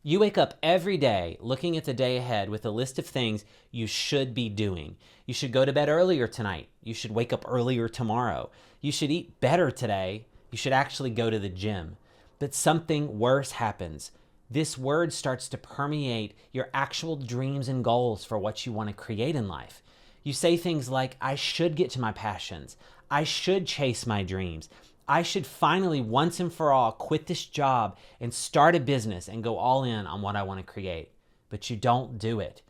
You wake up every day looking at the day ahead with a list of things you should be doing. You should go to bed earlier tonight. You should wake up earlier tomorrow. You should eat better today. You should actually go to the gym. But something worse happens. This word starts to permeate your actual dreams and goals for what you want to create in life. You say things like, I should get to my passions. I should chase my dreams. I should finally, once and for all, quit this job and start a business and go all in on what I want to create. But you don't do it.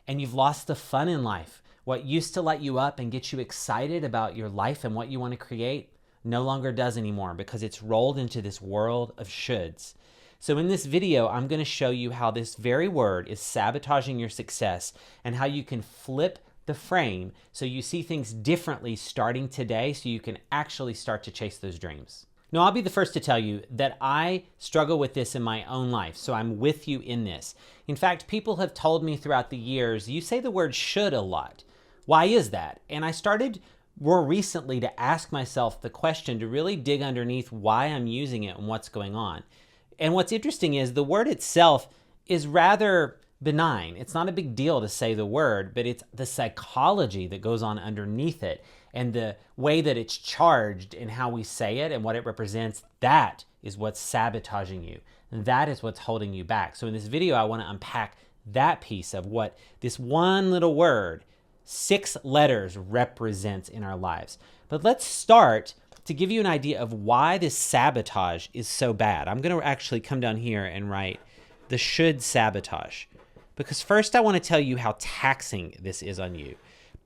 And you've lost the fun in life. What used to light you up and get you excited about your life and what you want to create no longer does anymore because it's rolled into this world of shoulds. So in this video, I'm going to show you how this very word is sabotaging your success and how you can flip the frame so you see things differently starting today so you can actually start to chase those dreams. Now, I'll be the first to tell you that I struggle with this in my own life, so I'm with you in this. In fact, people have told me throughout the years, you say the word should a lot. Why is that? And I started more recently to ask myself the question to really dig underneath why I'm using it and what's going on. And what's interesting is the word itself is rather benign. It's not a big deal to say the word, but it's the psychology that goes on underneath it and the way that it's charged and how we say it and what it represents. That is what's sabotaging you. And that is what's holding you back. So in this video, I want to unpack that piece of what this one little word, 6 letters, represents in our lives. But let's start to give you an idea of why this sabotage is so bad. I'm going to actually come down here and write the should sabotage. Because first I want to tell you how taxing this is on you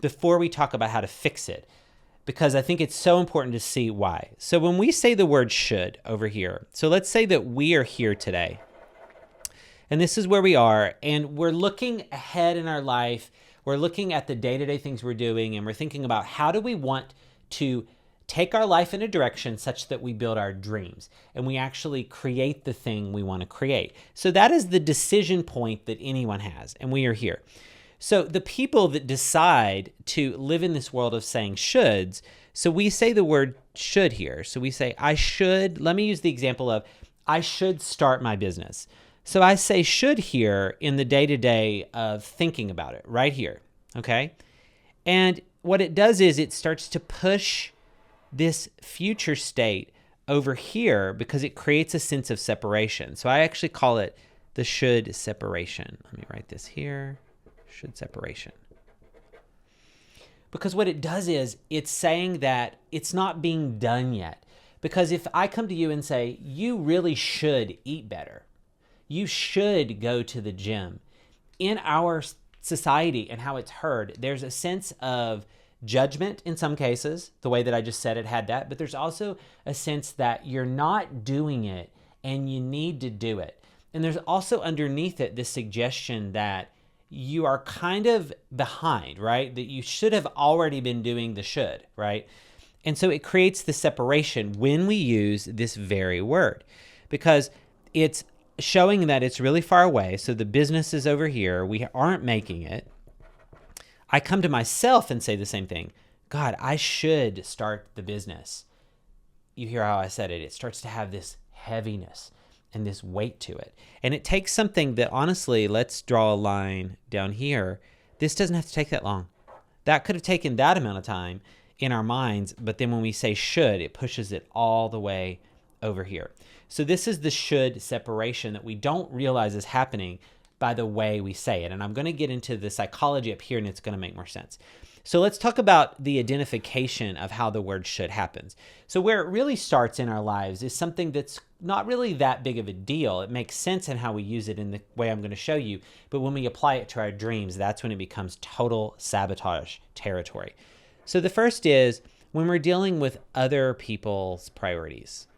before we talk about how to fix it, because I think it's so important to see why. So when we say the word should over here, so let's say that we are here today, and this is where we are, and we're looking ahead in our life, we're looking at the day-to-day things we're doing, and we're thinking about how do we want to take our life in a direction such that we build our dreams and we actually create the thing we want to create. So that is the decision point that anyone has, and we are here. So the people that decide to live in this world of saying shoulds, so we say the word should here. So we say, I should, let me use the example of, I should start my business. So I say should here in the day-to-day of thinking about it, right here, okay? And what it does is it starts to push this future state over here because it creates a sense of separation. So I actually call it the should separation. Let me write this here, should separation. Because what it does is it's saying that it's not being done yet. Because if I come to you and say, you really should eat better, you should go to the gym, in our society and how it's heard, there's a sense of judgment in some cases. The way that I just said it had that, but there's also a sense that you're not doing it and you need to do it. And there's also underneath it this suggestion that you are kind of behind, right? That you should have already been doing the should, right? And so it creates the separation when we use this very word because it's showing that it's really far away. So the business is over here. We aren't making it. I come to myself and say the same thing. God, I should start the business. You hear how I said it. It starts to have this heaviness and this weight to it. And it takes something that honestly, let's draw a line down here. This doesn't have to take that long. That could have taken that amount of time in our minds, but then when we say should, it pushes it all the way over here. So this is the should separation that we don't realize is happening by the way we say it. And I'm going to get into the psychology up here and it's going to make more sense. So let's talk about the identification of how the word should happens. So where it really starts in our lives is something that's not really that big of a deal. It makes sense in how we use it in the way I'm going to show you. But when we apply it to our dreams, that's when it becomes total sabotage territory. So the first is when we're dealing with other people's priorities,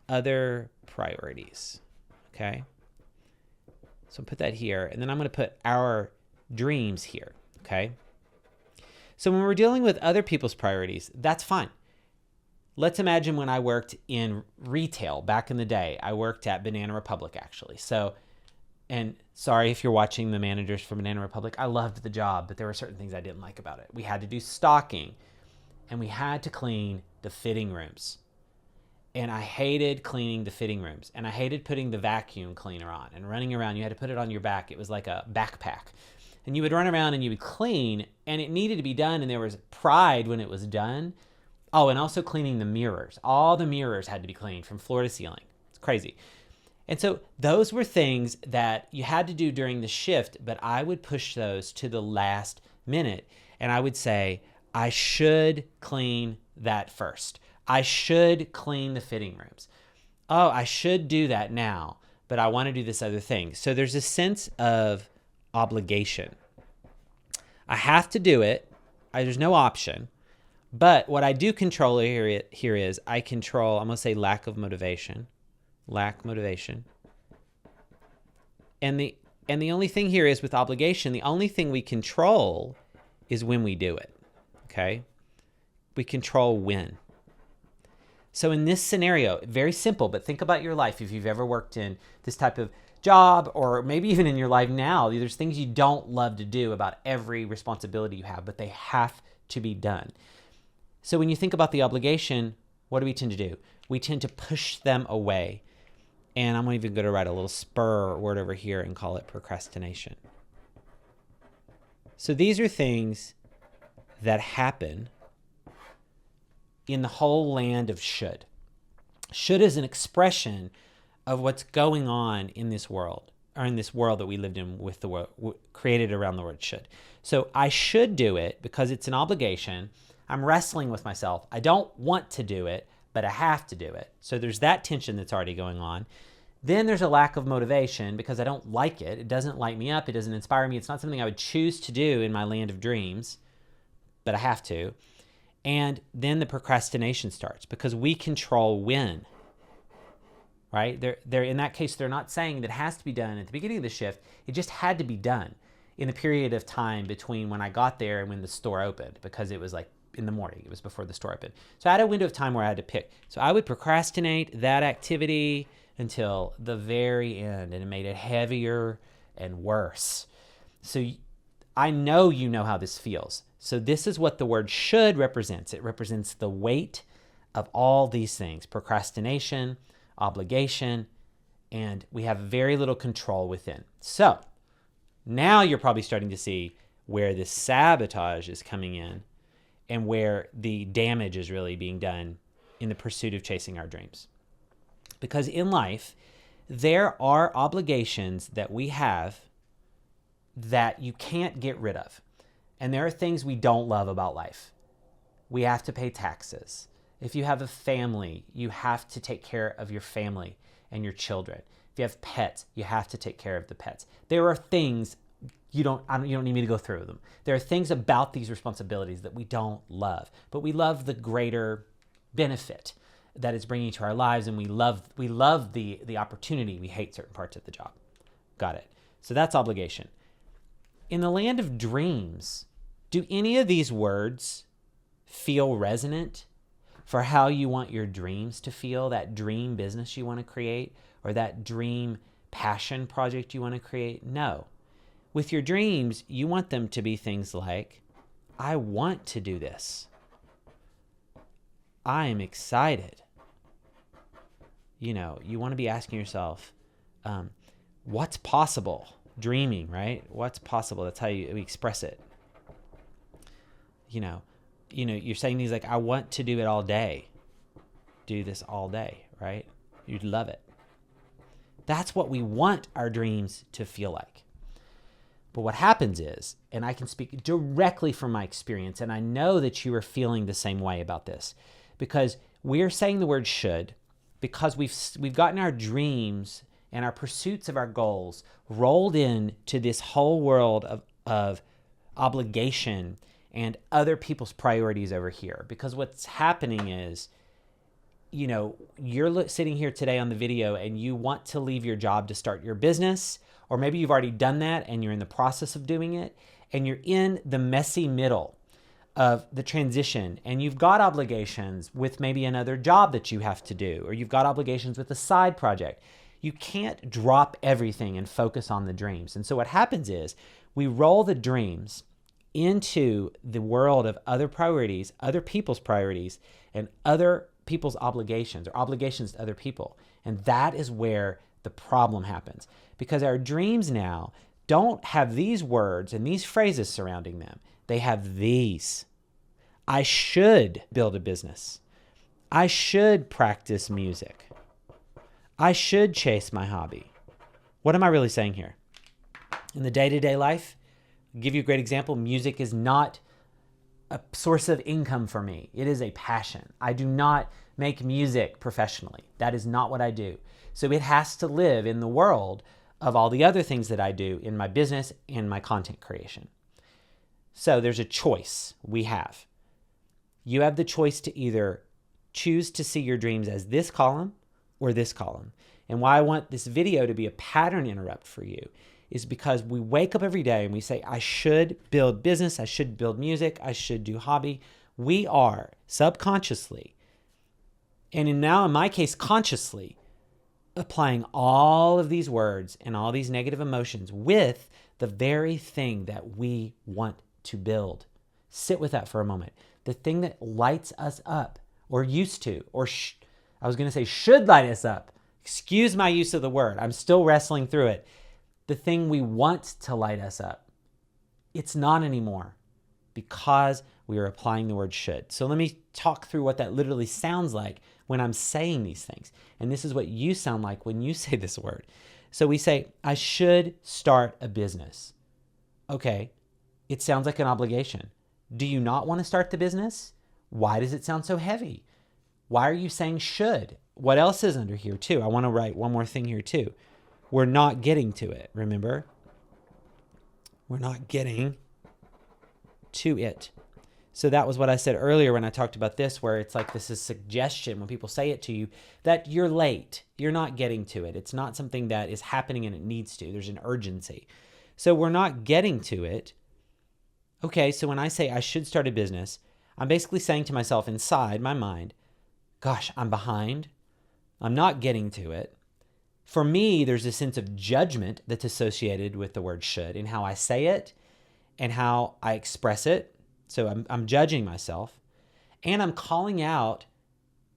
okay? So put that here, and then I'm going to put our dreams here, okay? So when we're dealing with other people's priorities, that's fine. Let's imagine when I worked in retail back in the day. I worked at Banana Republic, actually. So, and sorry if you're watching the managers from Banana Republic. I loved the job, but there were certain things I didn't like about it. We had to do stocking, and we had to clean the fitting rooms. And I hated cleaning the fitting rooms. And I hated putting the vacuum cleaner on and running around. You had to put it on your back. It was like a backpack. And you would run around and you would clean, and it needed to be done, and there was pride when it was done. Oh, and also cleaning the mirrors. All the mirrors had to be cleaned from floor to ceiling. It's crazy. And so those were things that you had to do during the shift, but I would push those to the last minute. And I would say, I should clean that first. I should clean the fitting rooms. Oh, I should do that now, but I want to do this other thing. So there's a sense of obligation. I have to do it. There's no option. But what I do control here is I control, I'm going to say lack motivation. And the only thing here is with obligation, the only thing we control is when we do it. Okay? We control when. So in this scenario, very simple, but think about your life. If you've ever worked in this type of job, or maybe even in your life now, there's things you don't love to do about every responsibility you have, but they have to be done. So when you think about the obligation, what do we tend to do? We tend to push them away. And I'm even going to write a little spur word over here and call it procrastination. So these are things that happen in the whole land of should. Should is an expression of what's going on in this world, or in this world that we lived in with the world created around the word should. So I should do it because it's an obligation. I'm wrestling with myself. I don't want to do it, but I have to do it. So there's that tension that's already going on. Then there's a lack of motivation because I don't like it. It doesn't light me up. It doesn't inspire me. It's not something I would choose to do in my land of dreams, but I have to. And then the procrastination starts because we control when, right? They're in that case, they're not saying that it has to be done at the beginning of the shift. It just had to be done in the period of time between when I got there and when the store opened, because it was like in the morning. It was before the store opened. So I had a window of time where I had to pick. So I would procrastinate that activity until the very end, and it made it heavier and worse. So I know you know how this feels. So this is what the word should represents. It represents the weight of all these things: procrastination, obligation, and we have very little control within. So now you're probably starting to see where this sabotage is coming in and where the damage is really being done in the pursuit of chasing our dreams. Because in life, there are obligations that we have that you can't get rid of. And there are things we don't love about life. We have to pay taxes. If you have a family, you have to take care of your family and your children. If you have pets, you have to take care of the pets. There are things you don't need me to go through them. There are things about these responsibilities that we don't love, but we love the greater benefit that it's bringing to our lives, and we love the opportunity. We hate certain parts of the job. Got it. So that's obligation. In the land of dreams, do any of these words feel resonant for how you want your dreams to feel, that dream business you want to create, or that dream passion project you want to create? No. With your dreams, you want them to be things like, I want to do this. I am excited. You want to be asking yourself, what's possible? Dreaming, right? What's possible? That's how you express it. You're saying things like, I want to do it all day. Do this all day, right? You'd love it. That's what we want our dreams to feel like. But what happens is, and I can speak directly from my experience, and I know that you are feeling the same way about this, because we're saying the word should, because we've gotten our dreams and our pursuits of our goals rolled into this whole world of obligation and other people's priorities over here. Because what's happening is, you're sitting here today on the video and you want to leave your job to start your business, or maybe you've already done that and you're in the process of doing it, and you're in the messy middle of the transition, and you've got obligations with maybe another job that you have to do, or you've got obligations with a side project. You can't drop everything and focus on the dreams. And so what happens is we roll the dreams into the world of other priorities, other people's priorities, and other people's obligations or obligations to other people. And that is where the problem happens, because our dreams now don't have these words and these phrases surrounding them. They have these. I should build a business. I should practice music. I should chase my hobby. What am I really saying here? In the day-to-day life, I'll give you a great example. Music is not a source of income for me. It is a passion. I do not make music professionally. That is not what I do. So it has to live in the world of all the other things that I do in my business and my content creation. So there's a choice we have. You have the choice to either choose to see your dreams as this column or this column. And why I want this video to be a pattern interrupt for you is because we wake up every day and we say, I should build business, I should build music, I should do hobby. We are subconsciously, and now in my case, consciously, applying all of these words and all these negative emotions with the very thing that we want to build. Sit with that for a moment. The thing that lights us up, or used to, or I was going to say should light us up. Excuse my use of the word. I'm still wrestling through it. The thing we want to light us up, it's not anymore because we are applying the word should. So let me talk through what that literally sounds like when I'm saying these things. And this is what you sound like when you say this word. So we say, I should start a business. Okay, it sounds like an obligation. Do you not want to start the business? Why does it sound so heavy? Why are you saying should? What else is under here too? I want to write one more thing here too. We're not getting to it, remember? We're not getting to it. So that was what I said earlier when I talked about this, where it's like this is suggestion when people say it to you that you're late. You're not getting to it. It's not something that is happening and it needs to. There's an urgency. So we're not getting to it. Okay, so when I say I should start a business, I'm basically saying to myself inside my mind, gosh, I'm behind. I'm not getting to it. For me, there's a sense of judgment that's associated with the word should in how I say it and how I express it. So I'm judging myself, and I'm calling out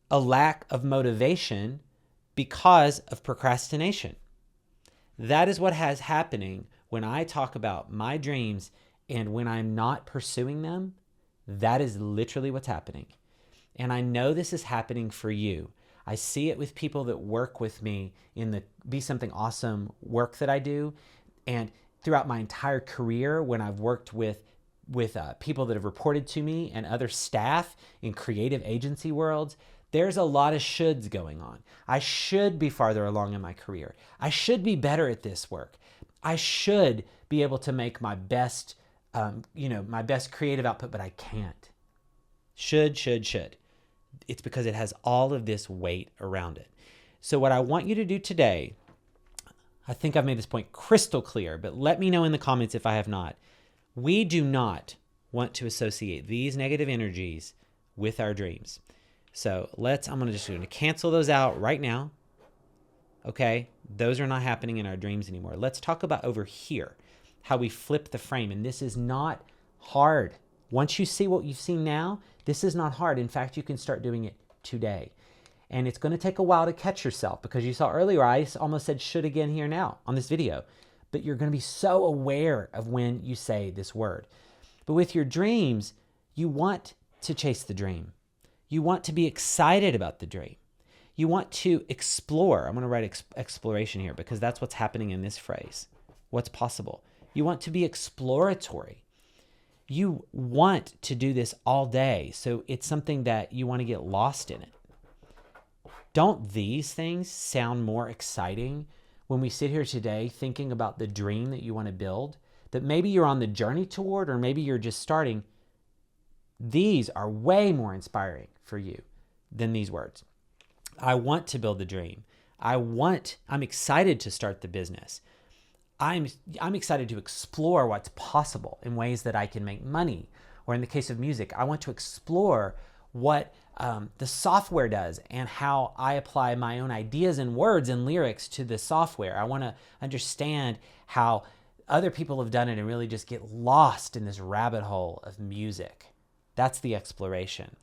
a lack of motivation because of procrastination. That is what has happening when I talk about my dreams and when I'm not pursuing them. That is literally what's happening. And I know this is happening for you. I see it with people that work with me in the Be Something Awesome work that I do. And throughout my entire career, when I've worked with people that have reported to me and other staff in creative agency worlds, there's a lot of shoulds going on. I should be farther along in my career. I should be better at this work. I should be able to make my best, my best creative output, but I can't. Should. It's because it has all of this weight around it. So what I want you to do today, I think I've made this point crystal clear, but let me know in the comments if I have not. We do not want to associate these negative energies with our dreams. So I'm going to cancel those out right now. Okay, those are not happening in our dreams anymore. Let's talk about over here, how we flip the frame. And this is not hard. Once you see what you've seen now, this is not hard. In fact, you can start doing it today. And it's going to take a while to catch yourself, because you saw earlier, I almost said should again here now on this video. But you're going to be so aware of when you say this word. But with your dreams, you want to chase the dream. You want to be excited about the dream. You want to explore. I'm going to write exploration here because that's what's happening in this phrase. What's possible. You want to be exploratory. You want to do this all day. So it's something that you want to get lost in it. Don't these things sound more exciting when we sit here today thinking about the dream that you want to build, that maybe you're on the journey toward, or maybe you're just starting? These are way more inspiring for you than these words. I want to build the dream. I'm excited to start the business. I'm excited to explore what's possible in ways that I can make money. Or in the case of music, I want to explore what the software does and how I apply my own ideas and words and lyrics to the software. I want to understand how other people have done it and really just get lost in this rabbit hole of music. That's the exploration.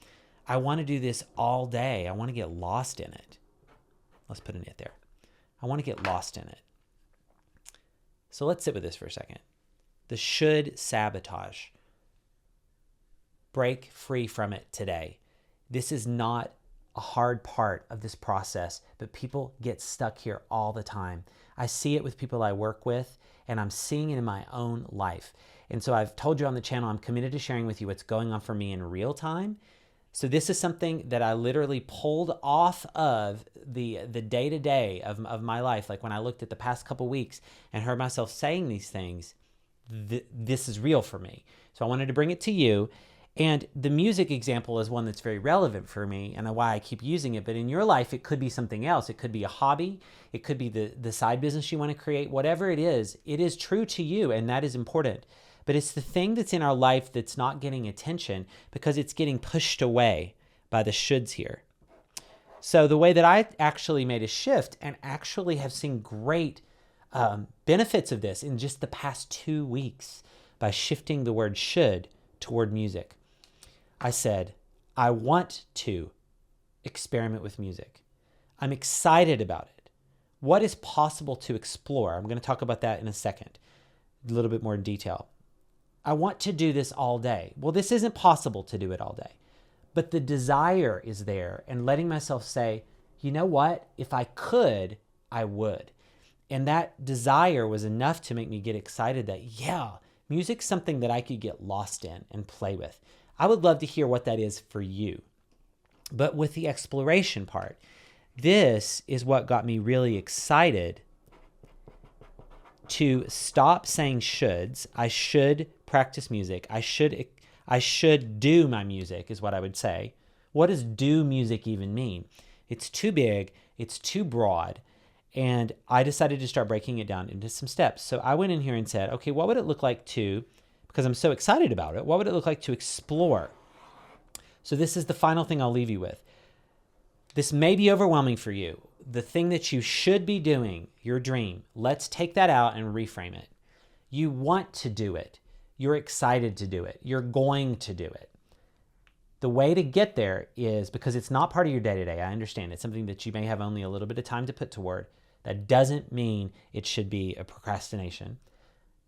I want to do this all day. I want to get lost in it. Let's put an it there. I want to get lost in it. So let's sit with this for a second. The should sabotage. Break free from it today. This is not a hard part of this process, but people get stuck here all the time. I see it with people I work with, and I'm seeing it in my own life. And so I've told you on the channel, I'm committed to sharing with you what's going on for me in real time. So this is something that I literally pulled off of the day-to-day of my life. Like when I looked at the past couple weeks and heard myself saying these things, this is real for me. So I wanted to bring it to you. And the music example is one that's very relevant for me and why I keep using it. But in your life, it could be something else. It could be a hobby. It could be the side business you want to create. Whatever it is true to you, and that is important. But it's the thing that's in our life that's not getting attention because it's getting pushed away by the shoulds here. So the way that I actually made a shift and actually have seen great benefits of this in just the past 2 weeks by shifting the word should toward music. I said, I want to experiment with music. I'm excited about it. What is possible to explore? I'm going to talk about that in a second, a little bit more in detail. I want to do this all day. Well, this isn't possible to do it all day, but the desire is there, and letting myself say, you know what? If I could, I would. And that desire was enough to make me get excited that, yeah, music's something that I could get lost in and play with. I would love to hear what that is for you. But with the exploration part, this is what got me really excited to stop saying shoulds. I should practice music. I should do my music is what I would say. What does do music even mean? It's too big. It's too broad. And I decided to start breaking it down into some steps. So I went in here and said, okay, what would it look like to, because I'm so excited about it, what would it look like to explore? So this is the final thing I'll leave you with. This may be overwhelming for you. The thing that you should be doing, your dream, let's take that out and reframe it. You want to do it. You're excited to do it. You're going to do it. The way to get there is, because it's not part of your day-to-day, I understand. It's something that you may have only a little bit of time to put toward. That doesn't mean it should be a procrastination.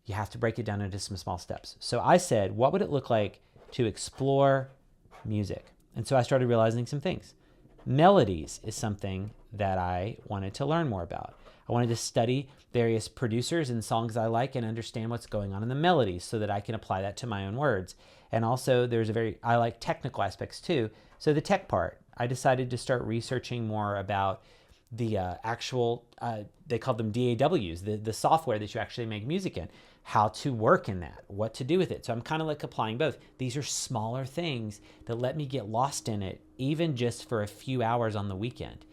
You have to break it down into some small steps. So I said, what would it look like to explore music? And so I started realizing some things. Melodies is something that I wanted to learn more about. I wanted to study various producers and songs I like and understand what's going on in the melodies so that I can apply that to my own words. And also I like technical aspects too. So the tech part, I decided to start researching more about the actual, they call them DAWs, the software that you actually make music in, how to work in that, what to do with it. So I'm kind of like applying both. These are smaller things that let me get lost in it, even just for a few hours on the weekend.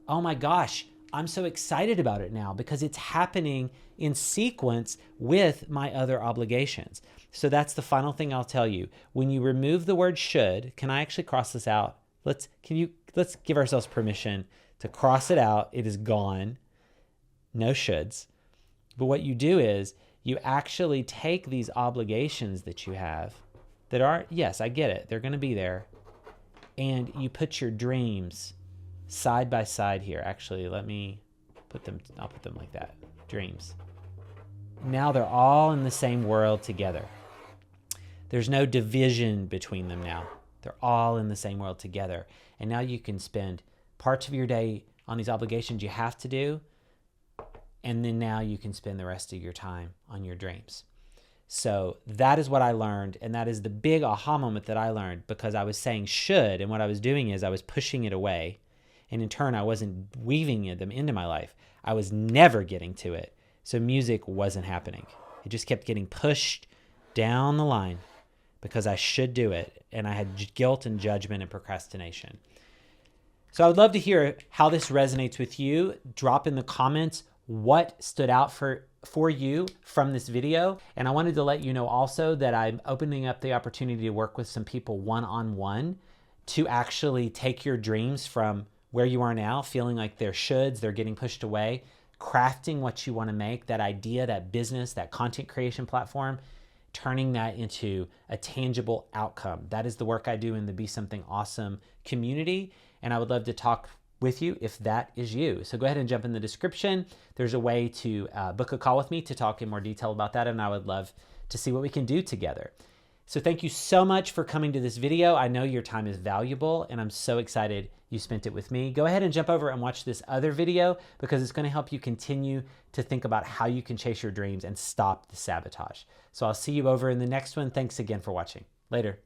Oh my gosh, I'm so excited about it now because it's happening in sequence with my other obligations. So that's the final thing I'll tell you. When you remove the word should, can I actually cross this out? Let's give ourselves permission to cross it out. It is gone. No shoulds. But what you do is you actually take these obligations that you have that are, yes, I get it, they're going to be there, and you put your dreams side by side here. Actually, I'll put them like that. Dreams. Now they're all in the same world together. There's no division between them now. They're all in the same world together. And now you can spend parts of your day on these obligations you have to do, and then now you can spend the rest of your time on your dreams. So that is what I learned, and that is the big aha moment that I learned, because I was saying should, and what I was doing is I was pushing it away, and in turn I wasn't weaving them into my life. I was never getting to it, so music wasn't happening. It just kept getting pushed down the line because I should do it, and I had guilt and judgment and procrastination. So I would love to hear how this resonates with you. Drop in the comments what stood out for you from this video. And I wanted to let you know also that I'm opening up the opportunity to work with some people one-on-one to actually take your dreams from where you are now, feeling like they're shoulds, they're getting pushed away, crafting what you want to make, that idea, that business, that content creation platform, turning that into a tangible outcome. That is the work I do in the Be Something Awesome community, and I would love to talk with you if that is you. So go ahead and jump in the description. There's a way to book a call with me to talk in more detail about that, and I would love to see what we can do together. So thank you so much for coming to this video. I know your time is valuable, and I'm so excited you spent it with me. Go ahead and jump over and watch this other video because it's going to help you continue to think about how you can chase your dreams and stop the sabotage. So I'll see you over in the next one. Thanks again for watching. Later.